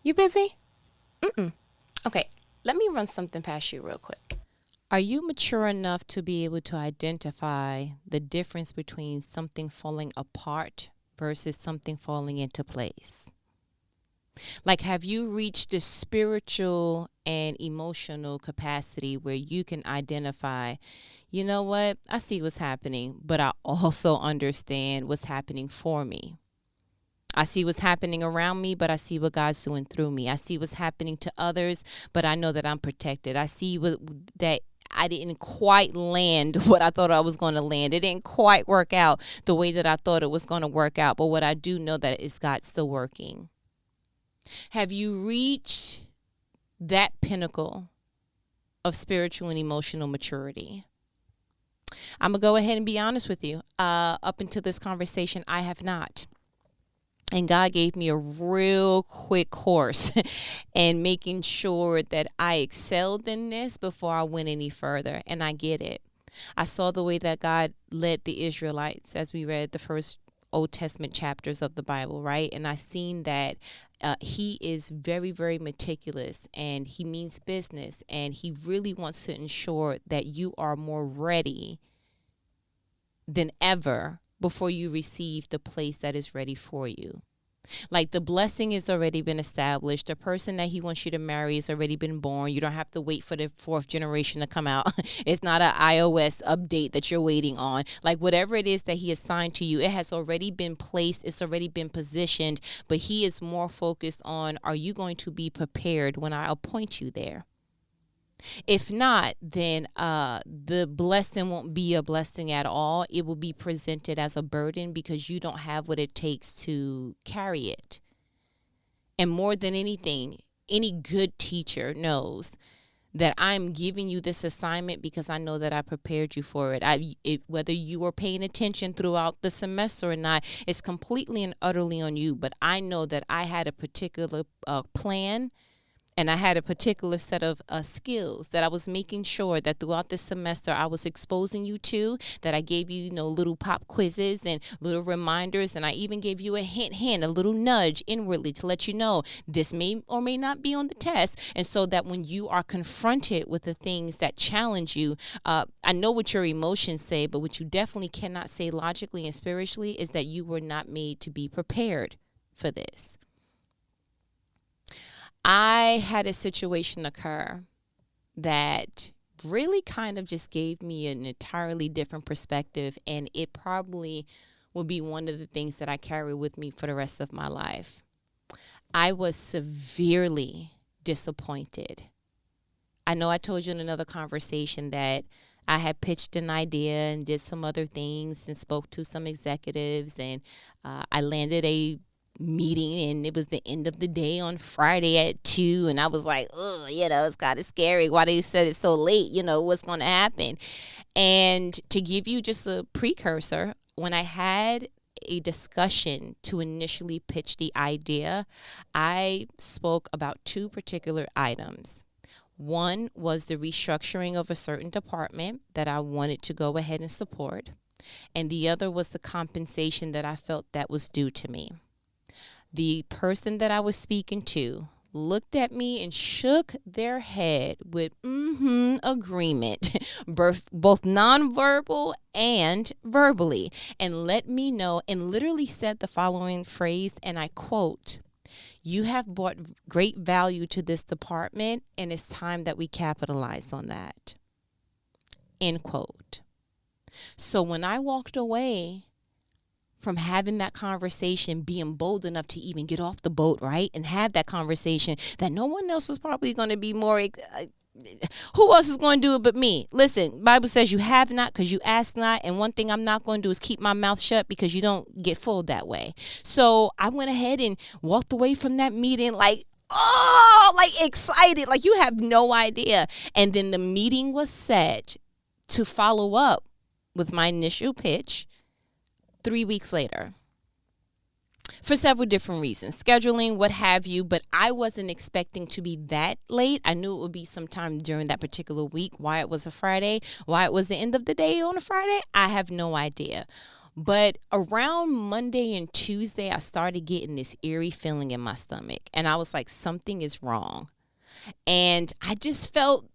You busy? Mm-mm. Okay, let me run something past you real quick. Are you mature enough to be able to identify the difference between something falling apart versus something falling into place? Like, have you reached the spiritual and emotional capacity where you can identify, you know what, I see what's happening, but I also understand what's happening for me. I see what's happening around me, but I see what God's doing through me. I see what's happening to others, but I know that I'm protected. I see that I didn't quite land what I thought I was going to land. It didn't quite work out the way that I thought it was going to work out. But what I do know that is God still working. Have you reached that pinnacle of spiritual and emotional maturity? I'm going to go ahead and be honest with you. Up until this conversation, I have not. And God gave me a real quick course in making sure that I excelled in this before I went any further. And I get it. I saw the way that God led the Israelites as we read the first Old Testament chapters of the Bible, right? And I seen that he is very, very meticulous and he means business. And he really wants to ensure that you are more ready than ever before you receive the place that is ready for you. Like the blessing has already been established. The person that he wants you to marry has already been born. You don't have to wait for the fourth generation to come out. It's not an iOS update that you're waiting on. Like whatever it is that he assigned to you, it has already been placed. It's already been positioned. But he is more focused on, are you going to be prepared when I appoint you there? If not, then the blessing won't be a blessing at all. It will be presented as a burden because you don't have what it takes to carry it. And more than anything, any good teacher knows that I'm giving you this assignment because I know that I prepared you for it. Whether you were paying attention throughout the semester or not, it's completely and utterly on you. But I know that I had a particular plan. And I had a particular set of skills that I was making sure that throughout this semester I was exposing you to, that I gave you, little pop quizzes and little reminders. And I even gave you a hint, a little nudge inwardly to let you know this may or may not be on the test. And so that when you are confronted with the things that challenge you, I know what your emotions say, but what you definitely cannot say logically and spiritually is that you were not made to be prepared for this. I had a situation occur that really kind of just gave me an entirely different perspective, and it probably will be one of the things that I carry with me for the rest of my life. I was severely disappointed. I know I told you in another conversation that I had pitched an idea and did some other things and spoke to some executives, and I landed a meeting, and it was the end of the day on Friday at 2, and I was like, oh, it's kind of scary. Why they said it so late? What's going to happen? And to give you just a precursor, when I had a discussion to initially pitch the idea, I spoke about two particular items. One was the restructuring of a certain department that I wanted to go ahead and support, and the other was the compensation that I felt that was due to me. The person that I was speaking to looked at me and shook their head with agreement, both nonverbal and verbally, and let me know and literally said the following phrase, and I quote, "You have brought great value to this department, and it's time that we capitalize on that." End quote. So when I walked away from having that conversation, being bold enough to even get off the boat, right, and have that conversation that no one else was probably going to be more, who else is going to do it but me? Listen, Bible says you have not because you ask not, and one thing I'm not going to do is keep my mouth shut because you don't get full that way. So I went ahead and walked away from that meeting like excited, like you have no idea. And then the meeting was set to follow up with my initial pitch 3 weeks later, for several different reasons, scheduling, what have you, but I wasn't expecting to be that late. I knew it would be sometime during that particular week. Why it was a Friday, why it was the end of the day on a Friday, I have no idea. But around Monday and Tuesday, I started getting this eerie feeling in my stomach. And I was like, something is wrong. And I just felt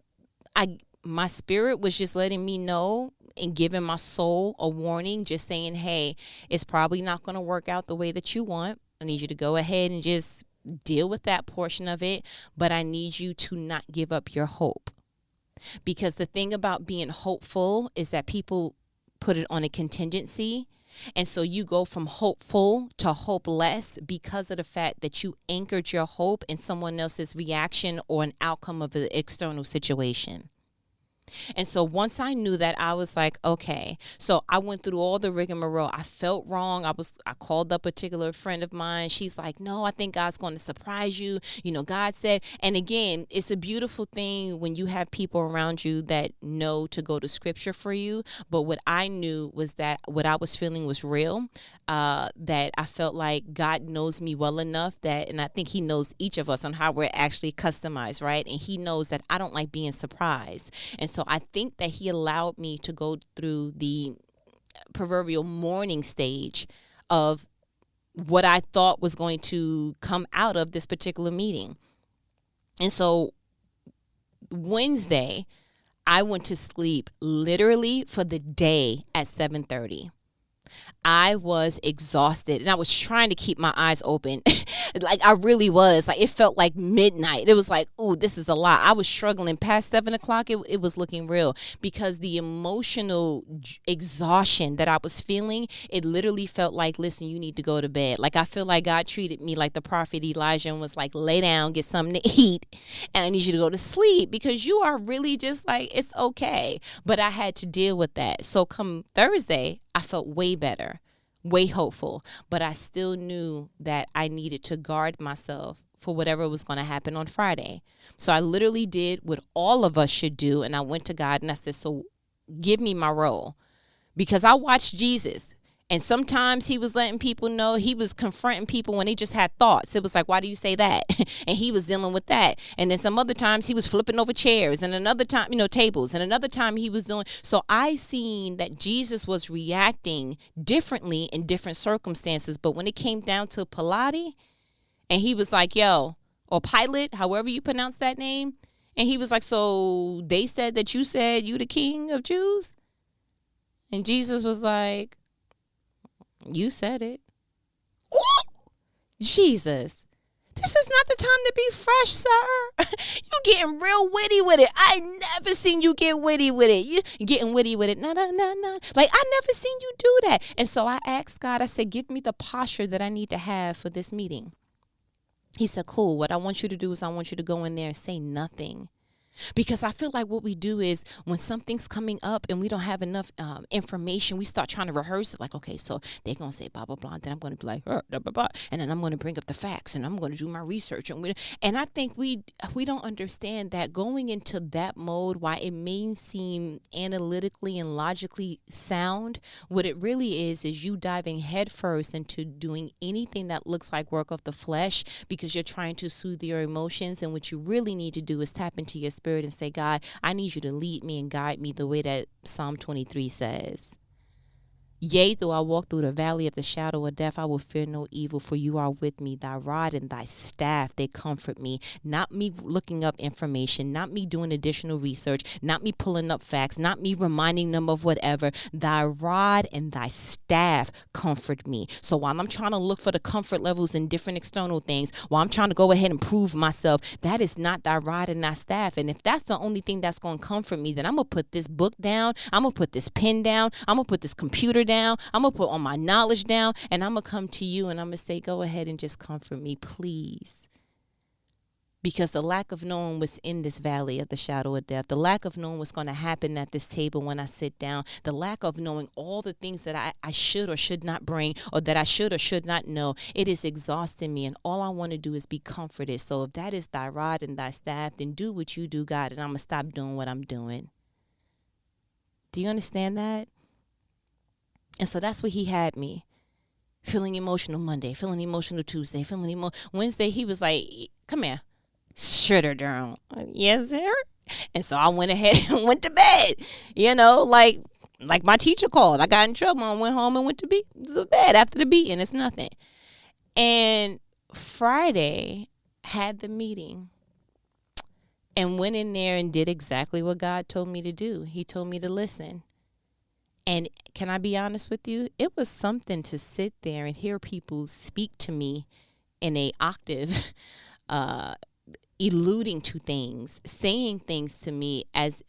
my spirit was just letting me know and giving my soul a warning, just saying, hey, it's probably not going to work out the way that you want. I need you to go ahead and just deal with that portion of it. But I need you to not give up your hope. Because the thing about being hopeful is that people put it on a contingency. And so you go from hopeful to hopeless because of the fact that you anchored your hope in someone else's reaction or an outcome of an external situation. And so once I knew that, I was like, okay. So I went through all the rigmarole. I felt wrong. I called up a particular friend of mine. She's like, no, I think God's going to surprise you. You know, God said, and again, it's a beautiful thing when you have people around you that know to go to scripture for you. But what I knew was that what I was feeling was real, that I felt like God knows me well enough that, and I think he knows each of us on how we're actually customized, right? And he knows that I don't like being surprised. And so I think that he allowed me to go through the proverbial mourning stage of what I thought was going to come out of this particular meeting. And so Wednesday, I went to sleep literally for the day at 7:30. I was exhausted and I was trying to keep my eyes open. Like I really was. Like it felt like midnight. It was like, oh, this is a lot. I was struggling past 7 o'clock. It was looking real because the emotional exhaustion that I was feeling, it literally felt like, listen, you need to go to bed. Like I feel like God treated me like the prophet Elijah and was like, lay down, get something to eat, and I need you to go to sleep because you are really just like, it's okay. But I had to deal with that. So come Thursday, I felt way better, way hopeful, but I still knew that I needed to guard myself for whatever was going to happen on Friday. So I literally did what all of us should do. And I went to God and I said, so give me my role, because I watched Jesus. And sometimes he was letting people know, he was confronting people when they just had thoughts. It was like, why do you say that? And he was dealing with that. And then some other times he was flipping over chairs, and another time, tables, and another time he was doing. So I seen that Jesus was reacting differently in different circumstances. But when it came down to Pilate, and he was like, yo, or Pilate, however you pronounce that name. And he was like, so they said that you said you the king of Jews? And Jesus was like, you said it. Ooh, Jesus, this is not the time to be fresh, sir. You getting real witty with it. I never seen you get witty with it. You getting witty with it. No. Like, I never seen you do that. And so I asked God, I said, give me the posture that I need to have for this meeting. He said, cool. What I want you to do is I want you to go in there and say nothing. Because I feel like what we do is when something's coming up and we don't have enough information, we start trying to rehearse it. Like, okay, so they're going to say blah, blah, blah. And then I'm going to be like, blah, blah, blah. And then I'm going to bring up the facts and I'm going to do my research. And I think we don't understand that going into that mode, while it may seem analytically and logically sound, what it really is you diving headfirst into doing anything that looks like work of the flesh because you're trying to soothe your emotions. And what you really need to do is tap into your spirit and say, God, I need you to lead me and guide me the way that Psalm 23 says. Yea, though I walk through the valley of the shadow of death, I will fear no evil, for you are with me. Thy rod and thy staff, they comfort me. Not me looking up information, not me doing additional research, not me pulling up facts, not me reminding them of whatever. Thy rod and thy staff comfort me. So while I'm trying to look for the comfort levels in different external things, while I'm trying to go ahead and prove myself, that is not thy rod and thy staff. And if that's the only thing that's going to comfort me, then I'm going to put this book down. I'm going to put this pen down. I'm going to put this computer down. I'm going to put all my knowledge down, and I'm going to come to you and I'm going to say, go ahead and just comfort me, please. Because the lack of knowing what's in this valley of the shadow of death, the lack of knowing what's going to happen at this table when I sit down, the lack of knowing all the things that I should or should not bring, or that I should or should not know, it is exhausting me. And all I want to do is be comforted. So if that is thy rod and thy staff, then do what you do, God, and I'm going to stop doing what I'm doing. Do you understand that? And so that's what he had me. Feeling emotional Monday, feeling emotional Tuesday, Wednesday, he was like, come here. Shut her down. Yes, sir. And so I went ahead and went to bed. Like my teacher called. I got in trouble and went home and went to bed after the beating. It's nothing. And Friday had the meeting and went in there and did exactly what God told me to do. He told me to listen. And can I be honest with you? It was something to sit there and hear people speak to me in a octave, alluding to things, saying things to me as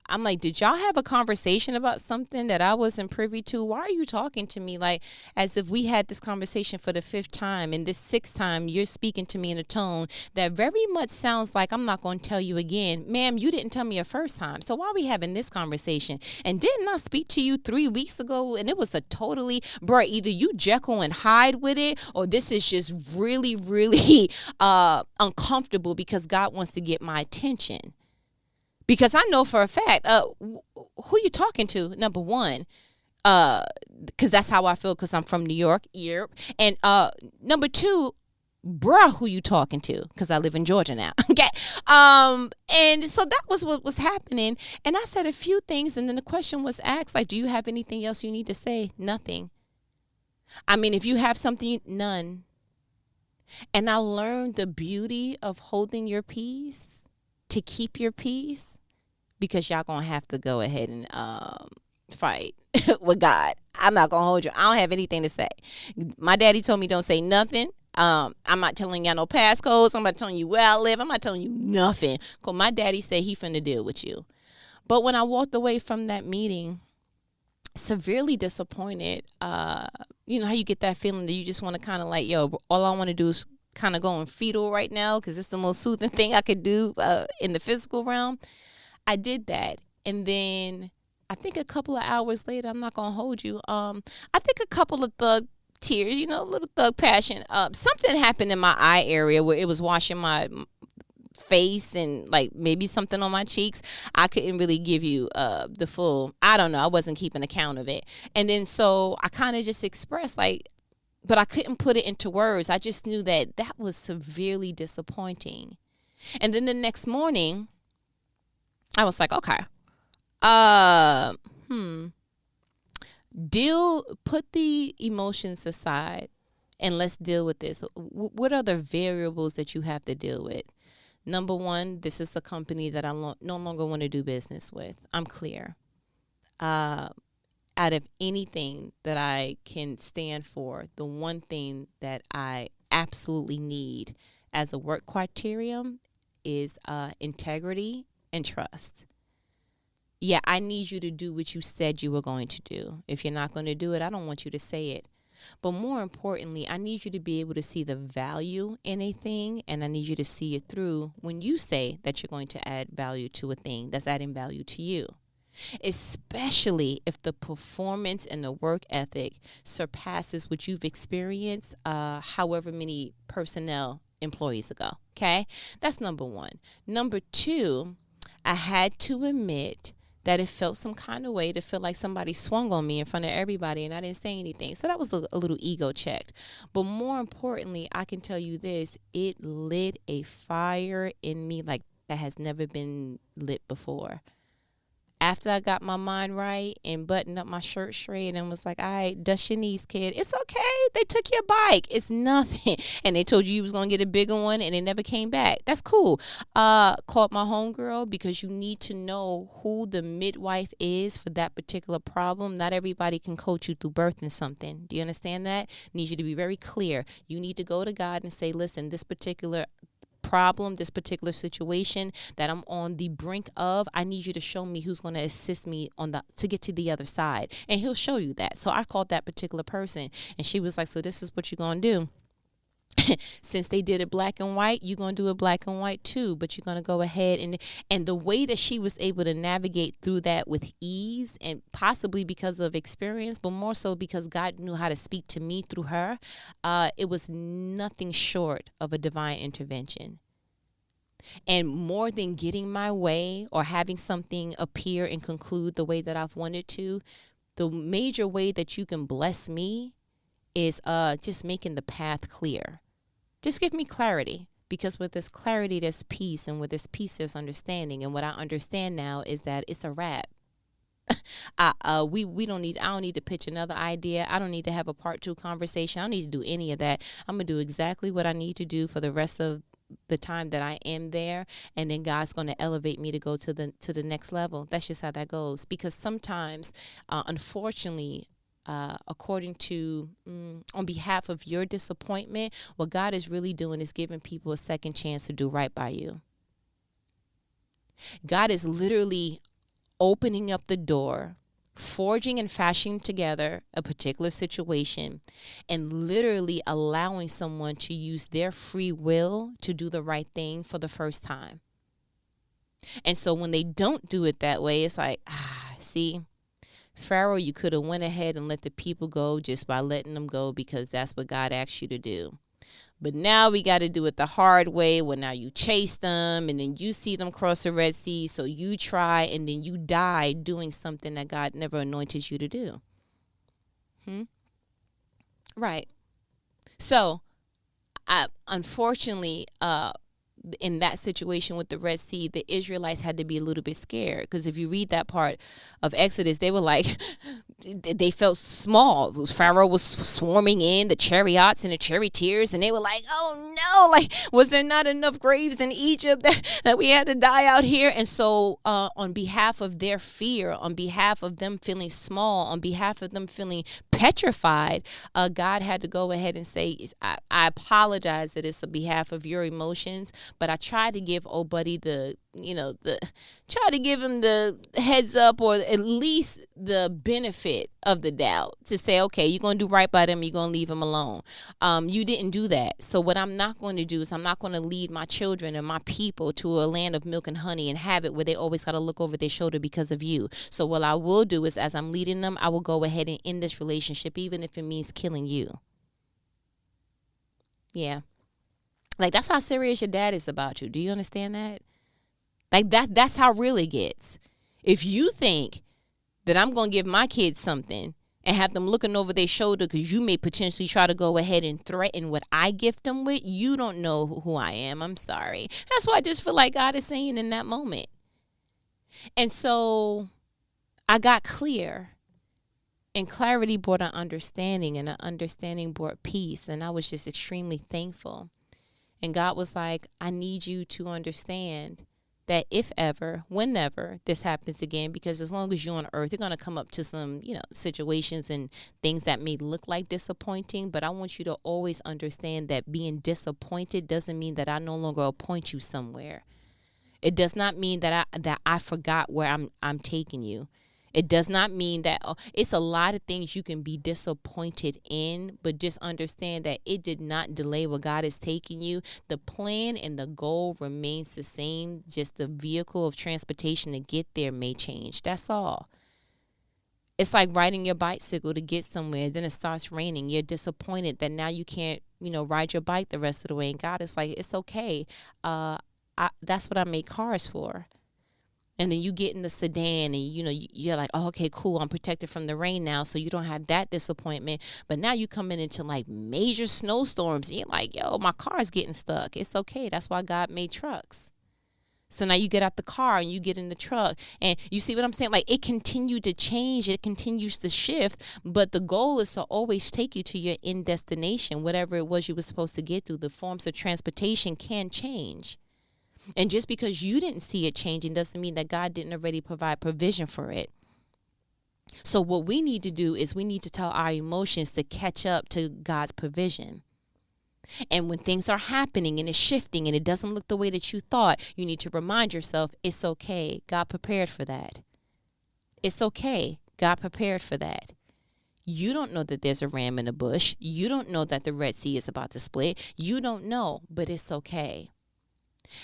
I'm like, did y'all have a conversation about something that I wasn't privy to? Why are you talking to me like as if we had this conversation for the 5th time, and this 6th time you're speaking to me in a tone that very much sounds like I'm not going to tell you again. Ma'am, you didn't tell me a first time. So why are we having this conversation? And didn't I speak to you 3 weeks ago? And it was a totally, bruh, either you Jekyll and Hyde with it, or this is just really, really uncomfortable because God wants to get my attention. Because I know for a fact, who you talking to, number one, because that's how I feel because I'm from New York, Europe. And number two, bruh, who you talking to? Because I live in Georgia now. Okay. And so that was what was happening. And I said a few things, and then the question was asked, like, do you have anything else you need to say? Nothing. I mean, if you have something, none. And I learned the beauty of holding your peace to keep your peace, because y'all gonna have to go ahead and fight with God. I'm not gonna hold you. I don't have anything to say. My daddy told me don't say nothing. I'm not telling y'all no passcodes. I'm not telling you where I live. I'm not telling you nothing. Cause my daddy said he finna deal with you. But when I walked away from that meeting, severely disappointed, you know how you get that feeling that you just want to kind of like, yo, all I want to do is kind of go in fetal right now because it's the most soothing thing I could do in the physical realm. I did that. And then I think a couple of hours later, I'm not going to hold you. I think a couple of thug tears, you know, a little thug passion. Something happened in my eye area where it was washing my face and like maybe something on my cheeks. I couldn't really give you the full, I don't know. I wasn't keeping account of it. And then so I kind of just expressed like, but I couldn't put it into words. I just knew that that was severely disappointing. And then the next morning, I was like, okay, put the emotions aside and let's deal with this. What are the variables that you have to deal with? Number one, this is a company that I no longer want to do business with. I'm clear. Out of anything that I can stand for, the one thing that I absolutely need as a work criterion is integrity and trust. Yeah, I need you to do what you said you were going to do. If you're not going to do it, I don't want you to say it. But more importantly, I need you to be able to see the value in a thing, and I need you to see it through when you say that you're going to add value to a thing that's adding value to you. Especially if the performance and the work ethic surpasses what you've experienced however many employees ago. Okay, that's number one. Number two, I had to admit that it felt some kind of way to feel like somebody swung on me in front of everybody and I didn't say anything. So that was a little ego checked. But more importantly, I can tell you this, it lit a fire in me like that has never been lit before. After I got my mind right and buttoned up my shirt straight and was like, all right, dust your knees, kid. It's okay. They took your bike. It's nothing. And they told you was going to get a bigger one and it never came back. That's cool. Called my homegirl because you need to know who the midwife is for that particular problem. Not everybody can coach you through birthing something. Do you understand that? Need you to be very clear. You need to go to God and say, listen, this particular problem, this particular situation that I'm on the brink of, I need you to show me who's going to assist me to get to the other side. And he'll show you that. So I called that particular person and she was like, so this is what you're going to do. Since they did it black and white, you're going to do it black and white too, but you're going to go ahead and the way that she was able to navigate through that with ease, and possibly because of experience, but more so because God knew how to speak to me through her, it was nothing short of a divine intervention. And more than getting my way or having something appear and conclude the way that I've wanted to, the major way that you can bless me is just making the path clear. Just give me clarity, because with this clarity, there's peace, and with this peace, there's understanding. And what I understand now is that it's a wrap. We don't need. I don't need to pitch another idea. I don't need to have a part two conversation. I don't need to do any of that. I'm gonna do exactly what I need to do for the rest of the time that I am there, and then God's going to elevate me to go to the next level. That's just how that goes. Because sometimes, unfortunately, according to on behalf of your disappointment, what God is really doing is giving people a second chance to do right by you. God is literally opening up the door, forging and fashioning together a particular situation, and literally allowing someone to use their free will to do the right thing for the first time. And so when they don't do it that way, it's like, see, Pharaoh, you could have went ahead and let the people go just by letting them go, because that's what God asked you to do. But now we got to do it the hard way, where now you chase them and then you see them cross the Red Sea. So you try and then you die doing something that God never anointed you to do. Right. So unfortunately, in that situation with the Red Sea, the Israelites had to be a little bit scared, because if you read that part of Exodus, they were like, they felt small. Pharaoh was swarming in the chariots and the charioteers, and they were like, oh no, like, was there not enough graves in Egypt that we had to die out here? And so on behalf of their fear, on behalf of them feeling small, on behalf of them feeling petrified, God had to go ahead and say, I apologize that it's on behalf of your emotions, but I tried to give old buddy try to give him the heads up, or at least the benefit of the doubt, to say, okay, you're going to do right by them, you're going to leave them alone. You didn't do that. So what I'm not going to do is I'm not going to lead my children and my people to a land of milk and honey and have it where they always got to look over their shoulder because of you. So what I will do is, as I'm leading them, I will go ahead and end this relationship, even if it means killing you. Yeah. Like, that's how serious your dad is about you. Do you understand that? Like, that's how real it gets. If you think that I'm going to give my kids something and have them looking over their shoulder because you may potentially try to go ahead and threaten what I gift them with, you don't know who I am. I'm sorry. That's what I just feel like God is saying in that moment. And so I got clear. And clarity brought an understanding, and an understanding brought peace. And I was just extremely thankful. And God was like, I need you to understand that if ever, whenever this happens again, because as long as you're on earth, you're going to come up to some, situations and things that may look like disappointing. But I want you to always understand that being disappointed doesn't mean that I no longer appoint you somewhere. It does not mean that I forgot where I'm taking you. It does not mean that it's a lot of things you can be disappointed in, but just understand that it did not delay where God is taking you. The plan and the goal remains the same. Just the vehicle of transportation to get there may change. That's all. It's like riding your bicycle to get somewhere. Then it starts raining. You're disappointed that now you can't, ride your bike the rest of the way. And God is like, it's okay. That's what I make cars for. And then you get in the sedan and, you're like, oh, okay, cool. I'm protected from the rain now. So you don't have that disappointment. But now you coming into like major snowstorms. And you're like, yo, my car's getting stuck. It's okay. That's why God made trucks. So now you get out the car and you get in the truck. And you see what I'm saying? Like, it continued to change. It continues to shift. But the goal is to always take you to your end destination, whatever it was you were supposed to get through. The forms of transportation can change. And just because you didn't see it changing doesn't mean that God didn't already provide provision for it. So what we need to do is we need to tell our emotions to catch up to God's provision. And when things are happening and it's shifting and it doesn't look the way that you thought, you need to remind yourself, it's okay. God prepared for that. It's okay. God prepared for that. You don't know that there's a ram in the bush. You don't know that the Red Sea is about to split. You don't know, but it's okay.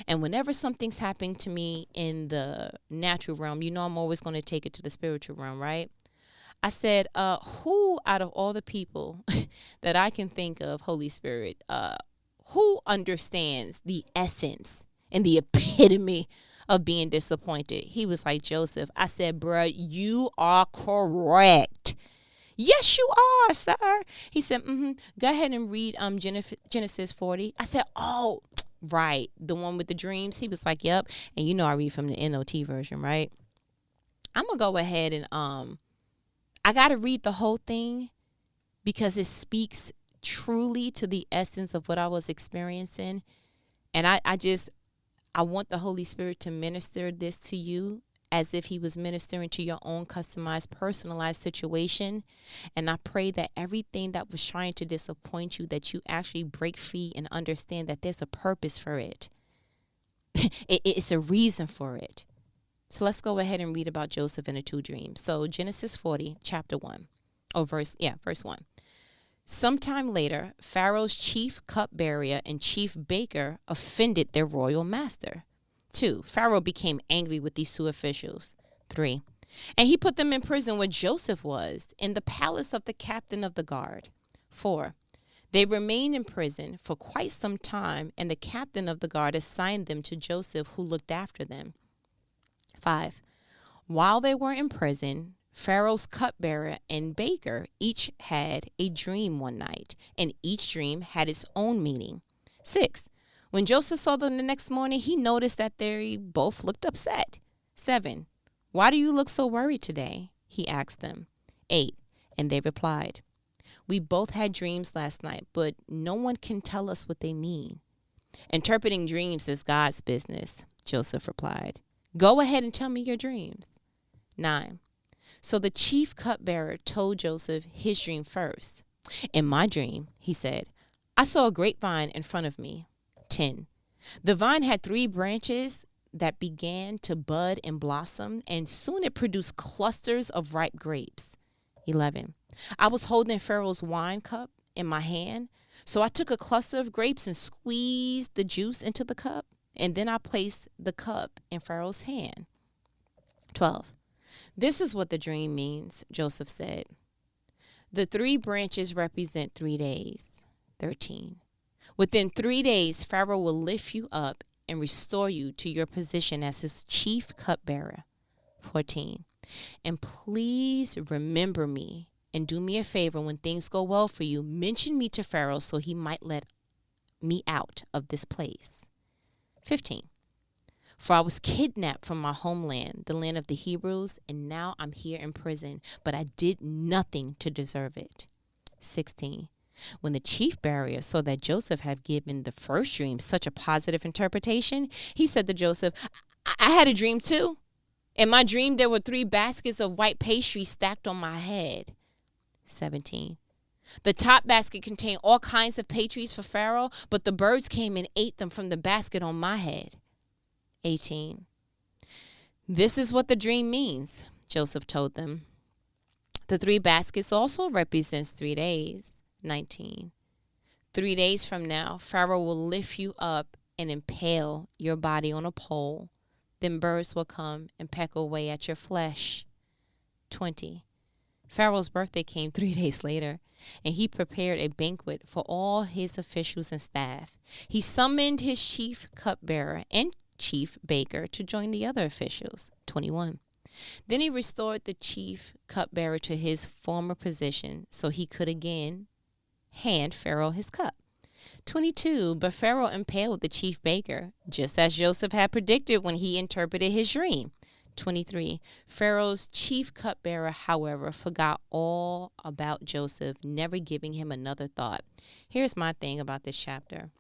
And whenever something's happening to me in the natural realm, I'm always going to take it to the spiritual realm, right? I said, who out of all the people that I can think of, Holy Spirit, who understands the essence and the epitome of being disappointed? He was like, Joseph. I said, bruh, you are correct. Yes, you are, sir. He said, go ahead and read Genesis 40. I said, oh, right, the one with the dreams. He was like, yep. And I read from the NOT version, right? I'm going to go ahead and I got to read the whole thing because it speaks truly to the essence of what I was experiencing. And I want the Holy Spirit to minister this to you as if he was ministering to your own customized, personalized situation. And I pray that everything that was trying to disappoint you, that you actually break free and understand that there's a purpose for it. It's a reason for it. So let's go ahead and read about Joseph and the two dreams. So Genesis 40, chapter 1, verse 1. Sometime later, Pharaoh's chief cupbearer and chief baker offended their royal master. 2. Pharaoh became angry with these two officials. 3. And he put them in prison where Joseph was, in the palace of the captain of the guard. 4. They remained in prison for quite some time, and the captain of the guard assigned them to Joseph, who looked after them. 5. While they were in prison, Pharaoh's cupbearer and baker each had a dream one night, and each dream had its own meaning. 6. When Joseph saw them the next morning, he noticed that they both looked upset. 7. Why do you look so worried today? He asked them. 8. And they replied, we both had dreams last night, but no one can tell us what they mean. Interpreting dreams is God's business, Joseph replied. Go ahead and tell me your dreams. 9. So the chief cupbearer told Joseph his dream first. In my dream, he said, I saw a grapevine in front of me. 10. The vine had 3 branches that began to bud and blossom, and soon it produced clusters of ripe grapes. 11. I was holding Pharaoh's wine cup in my hand, so I took a cluster of grapes and squeezed the juice into the cup, and then I placed the cup in Pharaoh's hand. 12. This is what the dream means, Joseph said. The 3 branches represent 3 days. 13. Within 3 days, Pharaoh will lift you up and restore you to your position as his chief cupbearer. 14. And please remember me and do me a favor when things go well for you. Mention me to Pharaoh so he might let me out of this place. 15. For I was kidnapped from my homeland, the land of the Hebrews, and now I'm here in prison, but I did nothing to deserve it. 16. When the chief bearer saw that Joseph had given the first dream such a positive interpretation, he said to Joseph, I had a dream too. In my dream, there were 3 baskets of white pastry stacked on my head. 17. The top basket contained all kinds of pastries for Pharaoh, but the birds came and ate them from the basket on my head. 18. This is what the dream means, Joseph told them. The 3 baskets also represents 3 days. 19. 3 days from now, Pharaoh will lift you up and impale your body on a pole. Then birds will come and peck away at your flesh. 20. Pharaoh's birthday came 3 days later, and he prepared a banquet for all his officials and staff. He summoned his chief cupbearer and chief baker to join the other officials. 21. Then he restored the chief cupbearer to his former position so he could again hand Pharaoh his cup. 22. But Pharaoh impaled the chief baker, just as Joseph had predicted when he interpreted his dream. 23. Pharaoh's chief cupbearer, however, forgot all about Joseph, never giving him another thought. Here's my thing about this chapter.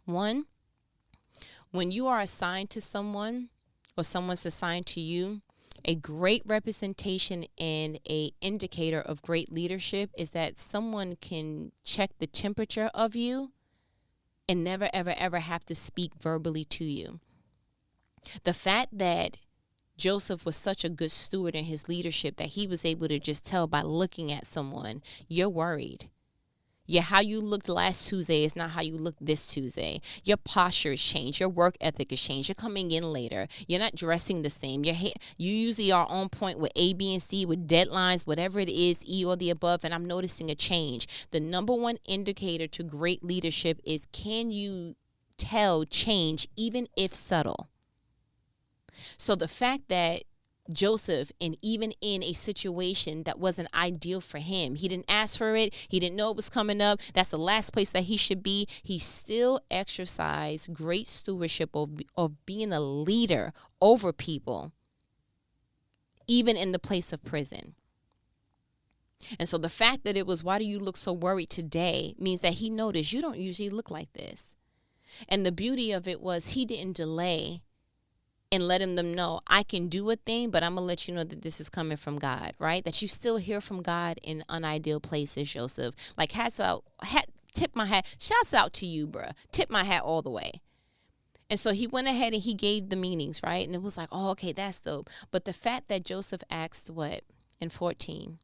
1. When you are assigned to someone or someone's assigned to you, a great representation and a indicator of great leadership is that someone can check the temperature of you and never, ever, ever have to speak verbally to you. The fact that Joseph was such a good steward in his leadership that he was able to just tell by looking at someone, you're worried. Yeah, how you looked last Tuesday is not how you look this Tuesday. Your posture has changed. Your work ethic has changed. You're coming in later. You're not dressing the same. You usually are on point with A, B, and C, with deadlines, whatever it is, E or the above, and I'm noticing a change. The number one indicator to great leadership is, can you tell change, even if subtle? So the fact that Joseph, and even in a situation that wasn't ideal for him, he didn't ask for it, he didn't know it was coming up, that's the last place that he should be, he still exercised great stewardship of being a leader over people. even in the place of prison. And so the fact that it was, why do you look so worried today, means that he noticed you don't usually look like this. And the beauty of it was he didn't delay and letting them know, I can do a thing, but I'm going to let you know that this is coming from God, right? That you still hear from God in unideal places, Joseph. Like, tip my hat. Shouts out to you, bruh. Tip my hat all the way. And so he went ahead and he gave the meanings, right? And it was like, oh, okay, that's dope. But the fact that Joseph asked what in 14,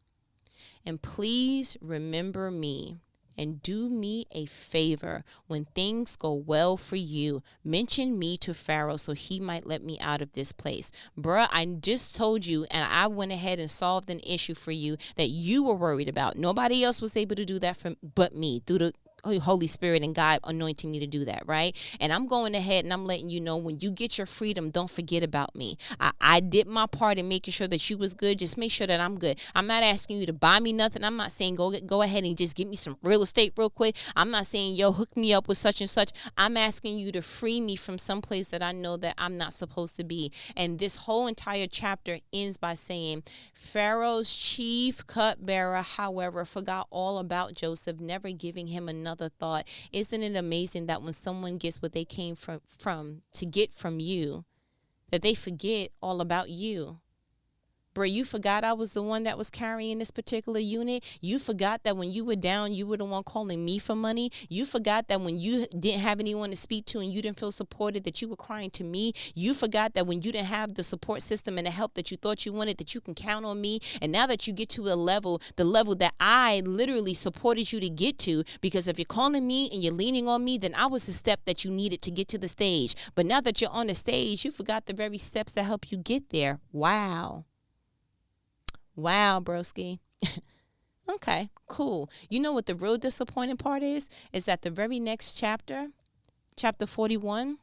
and please remember me and do me a favor when things go well for you. Mention me to Pharaoh so he might let me out of this place. Bruh, I just told you, and I went ahead and solved an issue for you that you were worried about. Nobody else was able to do that but me through the Holy Spirit and God anointing me to do that, right? And I'm going ahead and I'm letting you know, when you get your freedom, don't forget about me. I did my part in making sure that you was good. Just make sure that I'm good. I'm not asking you to buy me nothing. I'm not saying go ahead and just get me some real estate real quick. I'm not saying, yo, hook me up with such and such. I'm asking you to free me from some place that I know that I'm not supposed to be. And this whole entire chapter ends by saying, Pharaoh's chief cupbearer, however, forgot all about Joseph, never giving him another thought. Isn't it amazing that when someone gets what they came from to get from you, that they forget all about you? Bro, you forgot I was the one that was carrying this particular unit. You forgot that when you were down, you were the one calling me for money. You forgot that when you didn't have anyone to speak to and you didn't feel supported, that you were crying to me. You forgot that when you didn't have the support system and the help that you thought you wanted, that you can count on me. And now that you get to the level that I literally supported you to get to, because if you're calling me and you're leaning on me, then I was the step that you needed to get to the stage. But now that you're on the stage, you forgot the very steps that help you get there. Wow. Wow, broski. Okay, cool. You know what the real disappointing part is? Is that the very next chapter 41,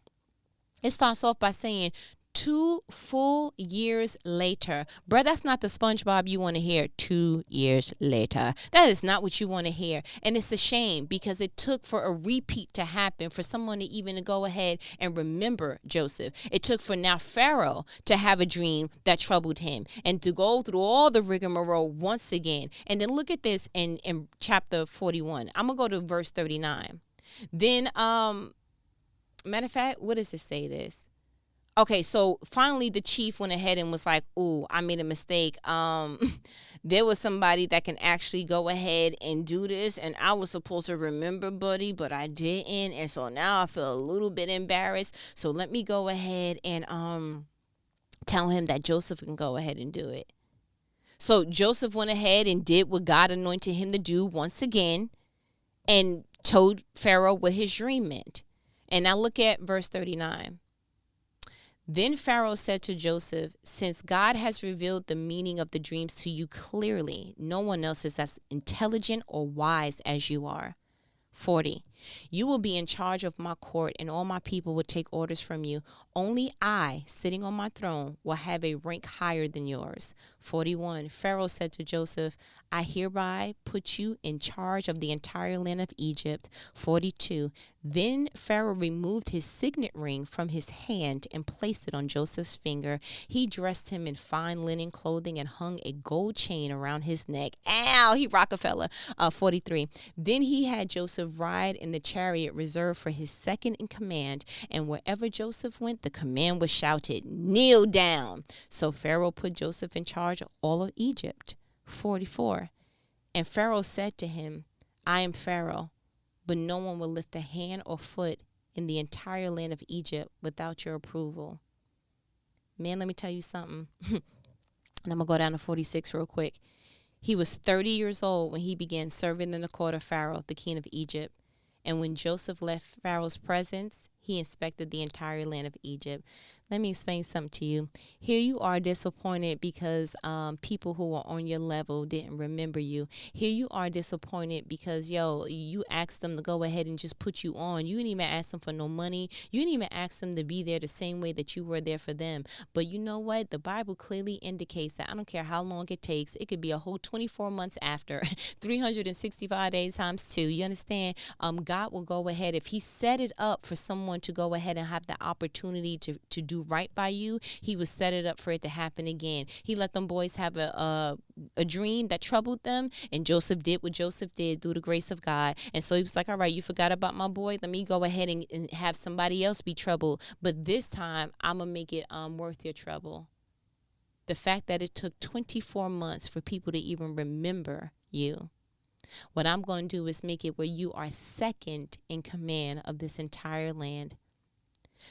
it starts off by saying 2 full years later. Bruh, that's not the SpongeBob you want to hear. 2 years later. That is not what you want to hear. And it's a shame, because it took for a repeat to happen, for someone to even go ahead and remember Joseph. It took for now Pharaoh to have a dream that troubled him and to go through all the rigmarole once again. And then look at this in chapter 41. I'm going to go to verse 39. Then, matter of fact, what does it say this? Okay, so finally the chief went ahead and was like, ooh, I made a mistake. There was somebody that can actually go ahead and do this, and I was supposed to remember, buddy, but I didn't. And so now I feel a little bit embarrassed. So let me go ahead and tell him that Joseph can go ahead and do it. So Joseph went ahead and did what God anointed him to do once again and told Pharaoh what his dream meant. And now look at verse 39. Then Pharaoh said to Joseph, since God has revealed the meaning of the dreams to you clearly, no one else is as intelligent or wise as you are. 40. You will be in charge of my court, and all my people will take orders from you. Only I, sitting on my throne, will have a rank higher than yours. 41. Pharaoh said to Joseph, I hereby put you in charge of the entire land of Egypt. 42. Then Pharaoh removed his signet ring from his hand and placed it on Joseph's finger. He dressed him in fine linen clothing and hung a gold chain around his neck. Ow, he Rockefeller. 43. Then he had Joseph ride in the chariot reserved for his second in command, and wherever Joseph went, the command was shouted, kneel down. So Pharaoh put Joseph in charge of all of Egypt. 44. And Pharaoh said to him, I am Pharaoh, but no one will lift a hand or foot in the entire land of Egypt without your approval. Man, let me tell you something. And I'm going to go down to 46 real quick. He was 30 years old when he began serving in the court of Pharaoh, the king of Egypt. And when Joseph left Pharaoh's presence, he inspected the entire land of Egypt. Let me explain something to you. Here you are disappointed because people who were on your level didn't remember you. Here you are disappointed because, you asked them to go ahead and just put you on. You didn't even ask them for no money. You didn't even ask them to be there the same way that you were there for them. But you know what? The Bible clearly indicates that I don't care how long it takes. It could be a whole 24 months after, 365 days times 2. You understand? God will go ahead. If he set it up for someone going to go ahead and have the opportunity to do right by you, he would set it up for it to happen again. He let them boys have a dream that troubled them, and Joseph did what Joseph did through the grace of God. And so he was like, all right, you forgot about my boy. Let me go ahead and have somebody else be troubled. But this time, I'm going to make it worth your trouble. The fact that it took 24 months for people to even remember you. What I'm going to do is make it where you are second in command of this entire land.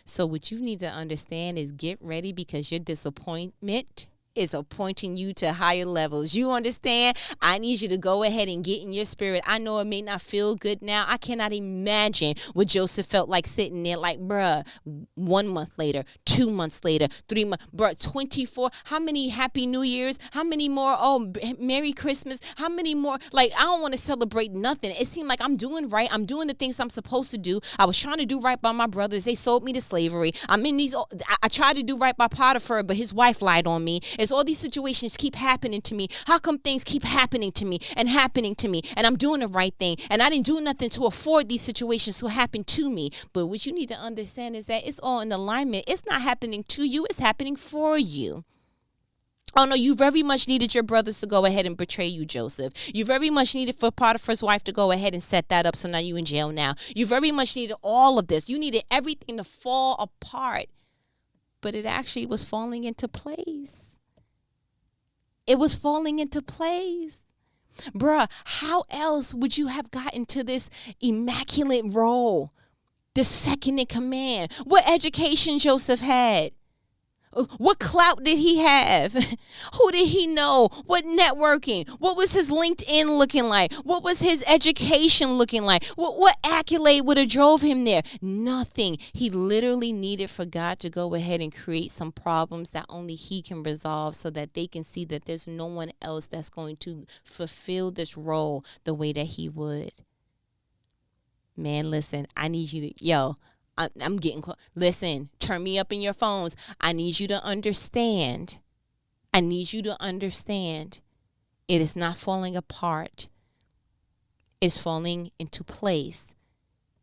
So what you need to understand is get ready, because your disappointment is appointing you to higher levels. You understand? I need you to go ahead and get in your spirit. I know it may not feel good now. I cannot imagine what Joseph felt like sitting there like, bruh, 1 month later, 2 months later, 3 months, bruh, 24. How many Happy New Years? How many more? Oh, Merry Christmas. How many more? Like, I don't want to celebrate nothing. It seemed like I'm doing right. I'm doing the things I'm supposed to do. I was trying to do right by my brothers. They sold me to slavery. I'm in these, I tried to do right by Potiphar, but his wife lied on me. It's all these situations keep happening to me. How come things keep happening to me and happening to me, and I'm doing the right thing, and I didn't do nothing to afford these situations to happen to me? But what you need to understand is that it's all in alignment. It's not happening to you. It's happening for you. Oh, no, you very much needed your brothers to go ahead and betray you, Joseph. You very much needed for Potiphar's wife to go ahead and set that up, so now you in jail now. You very much needed all of this. You needed everything to fall apart. But it actually was falling into place. It was falling into place. Bruh, how else would you have gotten to this immaculate role? The second in command. What education Joseph had? What clout did he have? Who did he know? What networking? What was his LinkedIn looking like? What was his education looking like? What accolade would have drove him there? Nothing. He literally needed for God to go ahead and create some problems that only he can resolve, so that they can see that there's no one else that's going to fulfill this role the way that he would. Man, listen, I need you to, I'm getting close. Listen, turn me up in your phones. I need you to understand. It is not falling apart. It's falling into place.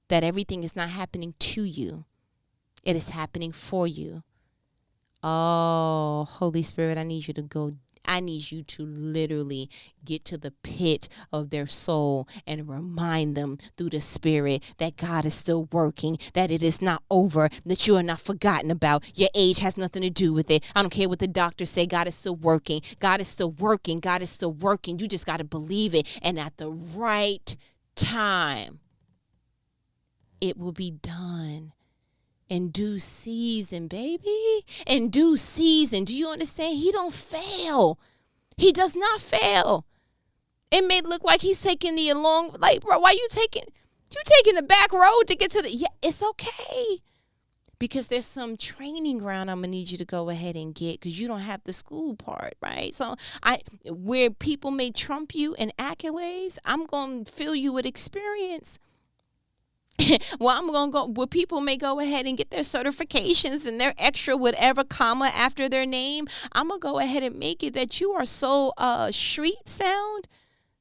That everything is not happening to you. It is happening for you. Oh, Holy Spirit, I need you to literally get to the pit of their soul and remind them through the Spirit that God is still working, that it is not over, that you are not forgotten about. Your age has nothing to do with it. I don't care what the doctors say. God is still working. God is still working. God is still working. You just got to believe it. And at the right time, it will be done. In due season, baby. In due season. Do you understand? He don't fail. He does not fail. It may look like he's taking the long, like, bro, why you taking the back road to get to the, yeah, it's okay. Because there's some training ground I'm going to need you to go ahead and get, because you don't have the school part, right? So where people may trump you in accolades, I'm going to fill you with experience. Well, I'm going to go where people may go ahead and get their certifications and their extra whatever comma after their name. I'm going to go ahead and make it that you are so street sound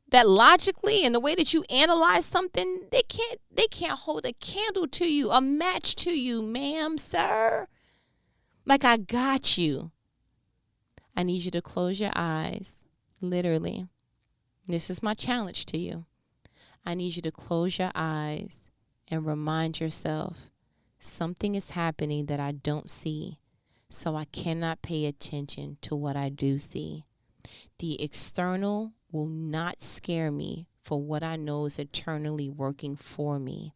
that logically, and the way that you analyze something, they can't hold a candle to you, a match to you, ma'am, sir. Like, I got you. I need you to close your eyes. Literally. This is my challenge to you. I need you to close your eyes and remind yourself, something is happening that I don't see, so I cannot pay attention to what I do see. The external will not scare me for what I know is eternally working for me.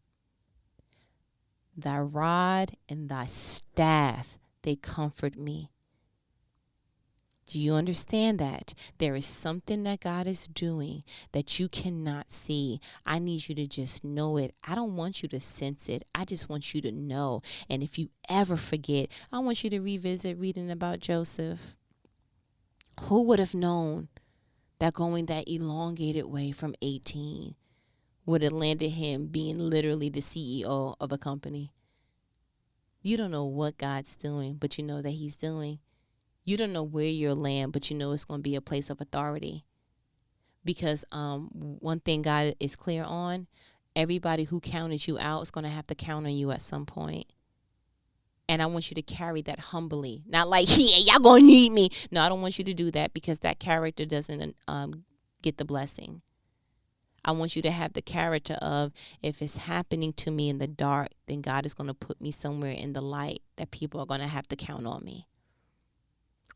Thy rod and thy staff, they comfort me. Do you understand that? There is something that God is doing that you cannot see. I need you to just know it. I don't want you to sense it. I just want you to know. And if you ever forget, I want you to revisit reading about Joseph. Who would have known that going that elongated way from 18 would have landed him being literally the CEO of a company? You don't know what God's doing, but you know that he's doing. You don't know where you'll land, but you know it's going to be a place of authority. Because one thing God is clear on, Everybody who counted you out is going to have to count on you at some point. And I want you to carry that humbly. Not like, yeah, y'all going to need me. No, I don't want you to do that, because that character doesn't get the blessing. I want you to have the character of, if it's happening to me in the dark, then God is going to put me somewhere in the light that people are going to have to count on me.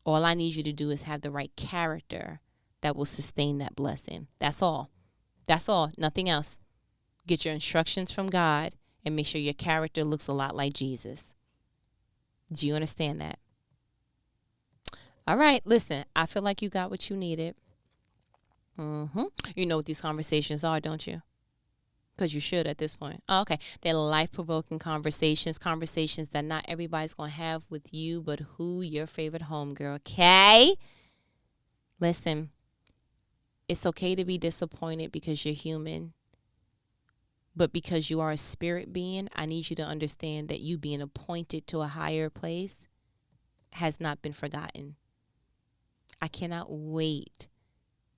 All I need you to do is have the right character that will sustain that blessing. That's all. That's all. Nothing else. Get your instructions from God and make sure your character looks a lot like Jesus. Do you understand that? All right. Listen, I feel like you got what you needed. You know what these conversations are, don't you? Because you should at this point. Oh, okay. They're life-provoking conversations that not everybody's going to have with you, but who? Your favorite homegirl. Okay? Listen, it's okay to be disappointed because you're human. But because you are a spirit being, I need you to understand that you being appointed to a higher place has not been forgotten. I cannot wait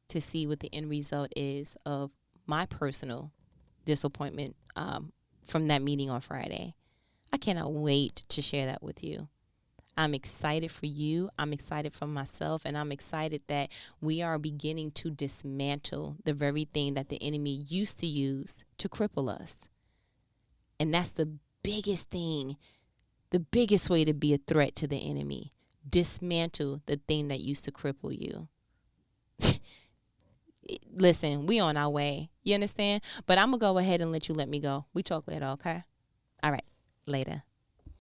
to see what the end result is of my personal disappointment from that meeting on Friday. I cannot wait to share that with you. I'm excited for you. I'm excited for myself. And I'm excited that we are beginning to dismantle the very thing that the enemy used to use to cripple us. And that's the biggest thing, the biggest way to be a threat to the enemy. Dismantle the thing that used to cripple you. Listen, we on our way. You understand? But I'm going to go ahead and let me go. We talk later, okay? All right. Later.